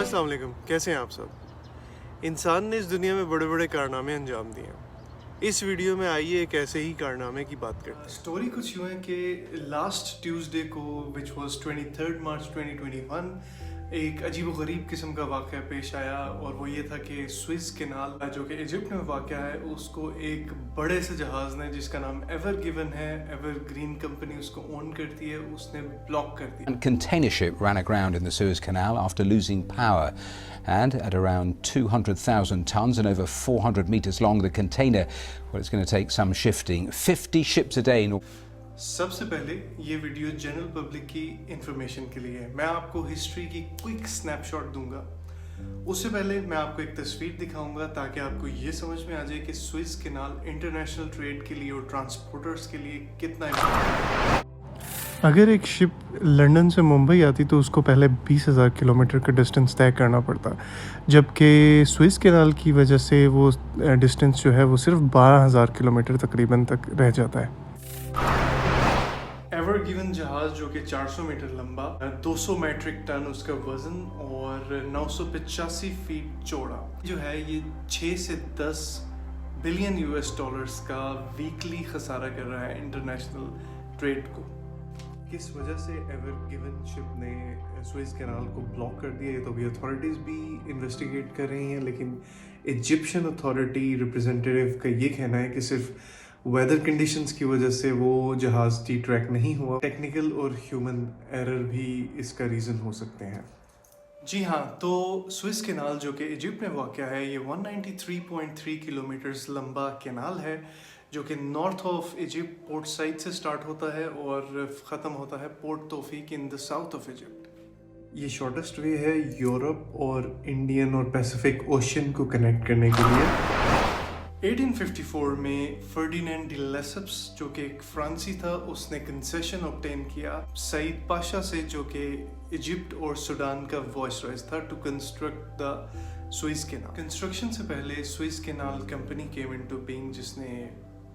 अस्सलाम वालेकुम, कैसे हैं आप सब। इंसान ने इस दुनिया में बड़े बड़े कारनामे अंजाम दिए हैं। इस वीडियो में आइए एक ऐसे ही कारनामे की बात करते हैं। स्टोरी कुछ यूँ है कि लास्ट ट्यूसडे को विच वाज 23 मार्च 2021 एक अजीब व गरीब किस्म का वाक़या पेश आया, और वो ये था कि स्विस कैनाल जो कि इजिप्ट में वाक़ है, उसको एक बड़े से जहाज़ ने जिसका नाम एवर गिवन है, एवर ग्रीन कंपनी उसको ओन करती है, उसने ब्लॉक कर दिया। A container ship ran aground in the Suez Canal after losing power, and at around 200,000 tons and over 400 meters long, the container, well, it's going to take some shifting. 50 ships a day. सबसे पहले ये video general public की information के लिए है। मैं आपको history की क्विक स्नैपशॉट दूंगा। उससे पहले मैं आपको एक तस्वीर दिखाऊंगा ताकि आपको ये समझ में आ जाए कि स्विस कैनाल इंटरनेशनल ट्रेड के लिए और ट्रांसपोर्टर्स के लिए कितना इम्पोर्टेंट है। अगर एक शिप लंदन से मुंबई आती तो उसको पहले 20,000 किलोमीटर का डिस्टेंस तय करना पड़ता, जबकि स्विस कैनाल की वजह से वो डिस्टेंस जो है वो सिर्फ 12,000 किलोमीटर तकरीबन तक रह जाता है। एवर गिवन जहाज जो कि 400 मीटर लंबा, 200 मैट्रिक टन उसका वजन और 985 फीट चौड़ा जो है, ये 6 से 10 बिलियन यूएस डॉलर्स का वीकली खसारा कर रहा है इंटरनेशनल ट्रेड को। किस वजह से एवर गिवन शिप ने स्विस कैनाल को ब्लॉक कर दिया, ये तो अभी अथॉरिटीज़ भी इन्वेस्टिगेट कर रही हैं, लेकिन इजिप्शियन अथॉरिटी रिप्रेजेंटेटिव का ये कहना है कि सिर्फ वेदर कंडीशंस की वजह से वो जहाज़ टी ट्रैक नहीं हुआ। टेक्निकल और ह्यूमन एरर भी इसका रीज़न हो सकते हैं। जी हाँ, तो स्विस कैनाल जो कि इजिप्ट में वाक़ है, ये 193.3 किलोमीटर्स लंबा कैनाल है जो कि north of Egypt port side से स्टार्ट होता है और ख़त्म होता है port Tewfik in the south of Egypt. ये शॉर्टेस्ट वे है यूरोप और इंडियन और पैसिफिक ओशन को कनेक्ट करने के लिए। 1854 में फर्डिनेंड डी लेसेप्स जो कि एक फ्रांसी था, उसने कंसेशन ऑब्टेन किया सईद पाशा से, जो कि इजिप्ट और सूडान का वॉइसरॉय था, to construct the Suez canal. Construction से पहले Suez canal company came into being, जिसने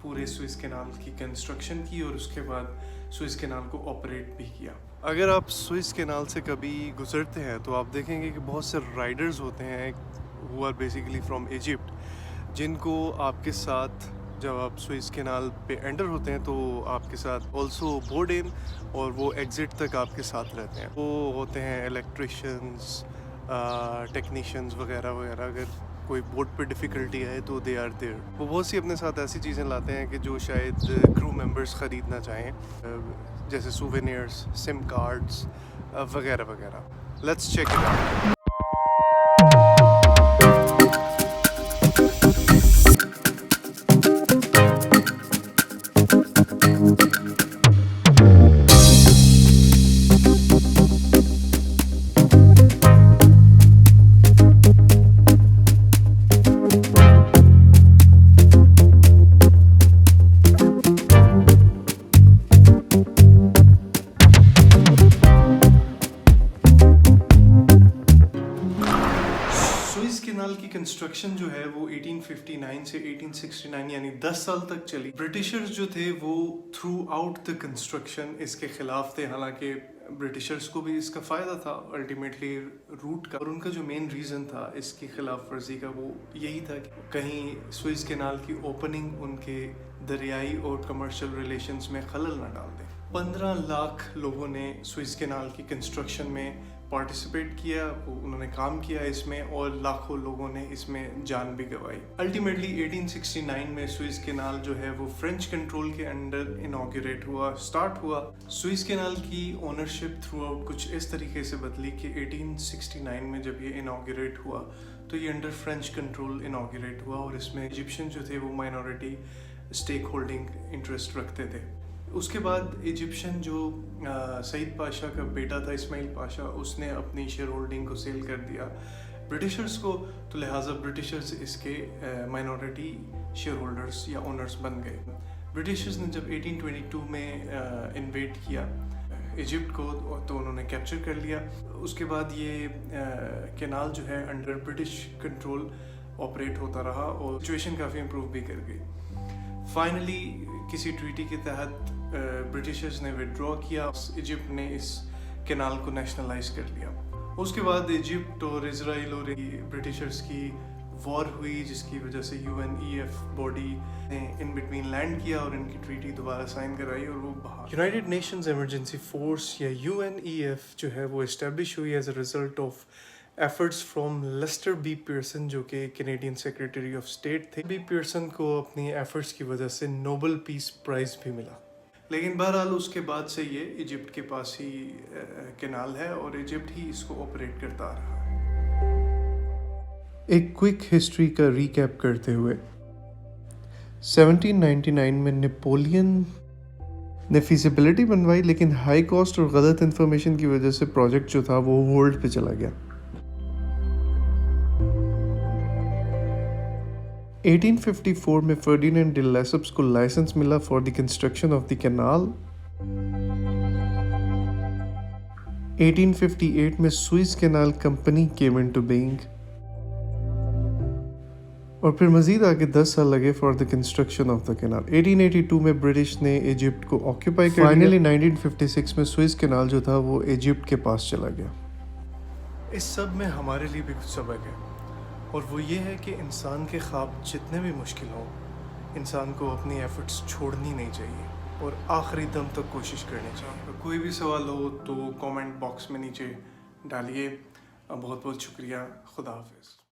पूरे स्विस कैनाल की कंस्ट्रक्शन की और उसके बाद स्विस कैनाल को ऑपरेट भी किया। अगर आप स्विस कैनाल से कभी गुजरते हैं तो आप देखेंगे कि बहुत से राइडर्स होते हैं who are basically from Egypt, जिनको आपके साथ जब आप स्विस कैनाल पे एंटर होते हैं तो आपके साथ ऑल्सो बोर्ड इन, और वो एग्ज़िट तक आपके साथ रहते हैं। वो होते हैं इलेक्ट्रिशियंस, टेक्नीशियंस वगैरह वगैरह। अगर कोई बोर्ड पे डिफ़िकल्टी है तो दे आर देयर। वो बहुत सी अपने साथ ऐसी चीज़ें लाते हैं कि जो शायद क्रू मेंबर्स ख़रीदना चाहें, जैसे सूवेनियर्स, सिम कार्ड्स वगैरह वगैरह। Let's check it out. की कंस्ट्रक्शन जो है वो 1859 से 1869 यानी 10 साल तक चली। ब्रिटिशर्स जो थे वो थ्रू आउट द कंस्ट्रक्शन इसके खिलाफ थे, हालांकि ब्रिटिशर्स को भी इसका फ़ायदा था अल्टीमेटली रूट का, और उनका जो मेन रीज़न था इसकी खिलाफ वर्जी का वो यही था कि कहीं स्विस कैनाल की ओपनिंग उनके दरियाई और कमर्शियल रिलेशंस में खलल ना डाल दे। 15 लाख लोगों ने स्विस कैनाल की कंस्ट्रक्शन में पार्टिसिपेट किया, उन्होंने काम किया इसमें, और लाखों लोगों ने इसमें जान भी गंवाई। अल्टीमेटली 1869 में स्विस कैनाल जो है वो फ्रेंच कंट्रोल के अंडर इनॉग्रेट हुआ, स्टार्ट हुआ। स्विस कैनाल की ओनरशिप थ्रू आउट कुछ इस तरीके से बदली कि 1869 में जब ये इनॉग्रेट हुआ तो ये अंडर फ्रेंच कंट्रोल इनॉग्रेट हुआ, और इसमें इजिप्शियन जो थे वो माइनॉरिटी स्टेक होल्डिंग इंटरेस्ट रखते थे। उसके बाद इजिप्शियन जो सईद पाशा का बेटा था इस्माइल पाशा, उसने अपनी शेयर होल्डिंग को सेल कर दिया ब्रिटिशर्स को, तो लिहाजा ब्रिटिशर्स इसके माइनॉरिटी शेयर होल्डर्स या ओनर्स बन गए। ब्रिटिशर्स ने जब 1822 में इन्वेड किया इजिप्ट को तो उन्होंने कैप्चर कर लिया। उसके बाद ये कैनाल जो है अंडर ब्रिटिश कंट्रोल ऑपरेट होता रहा और सिचुएशन काफ़ी इम्प्रूव भी कर गई। फाइनली किसी ट्रीटी के तहत ब्रिटिशर्स ने विड्रॉ किया, इजिप्ट ने इस कैनाल को नेशनलाइज कर लिया। اس کے بعد ایجپٹ اور اسرائیل اور برٹشرز کی وار ہوئی، جس کی وجہ سے UNEF باڈی نے ان بٹوین لینڈ کیا اور ان کی ٹریٹی دوبارہ سائن کرائی اور وہ باہر یونائٹڈ نیشنز ایمرجنسی فورس یا UNEF جو ہے وہ اسٹیبلش ہوئی as a result of efforts from Lester B Pearson جو کہ کینیڈین سیکریٹری آف اسٹیٹ تھے. بی پیئرسن کو اپنی ایفرٹس کی وجہ سے نوبل پیس پرائز بھی ملا. لیکن بہرحال اس کے بعد سے یہ ایجپٹ کے پاس ہی کینال ہے اور ایجپٹ ہی اس کو آپریٹ کرتا آ رہا ہے. ایک کوئک ہسٹری کا ریکیپ کرتے ہوئے 1799 میں نیپولین نے فیزیبلٹی بنوائی، لیکن ہائی کاسٹ اور غلط انفارمیشن کی وجہ سے پروجیکٹ جو تھا وہ ہولڈ پہ چلا گیا. 1854 میں فرڈینینڈ ڈی لیسپس کو لائسنس ملا for the construction of the canal. 1858 میں Swiss canal company came into being, اور پھر مزید آگے 10 سال لگے for the construction of the canal. 1882 میں برٹش نے ایجپٹ کو آکیوپائی کر لیا. فائنلی 1956 میں سوئز کینال جو تھا وہ ایجپٹ کے پاس چلا گیا. اس سب میں ہمارے لیے بھی کچھ سبق ہے، اور وہ یہ ہے کہ انسان کے خواب جتنے بھی مشکل ہوں، انسان کو اپنی ایفرٹس چھوڑنی نہیں چاہیے اور آخری دم تک کوشش کرنی چاہیے. کوئی بھی سوال ہو تو کامنٹ باکس میں نیچے ڈالیے. بہت بہت شکریہ. خدا حافظ.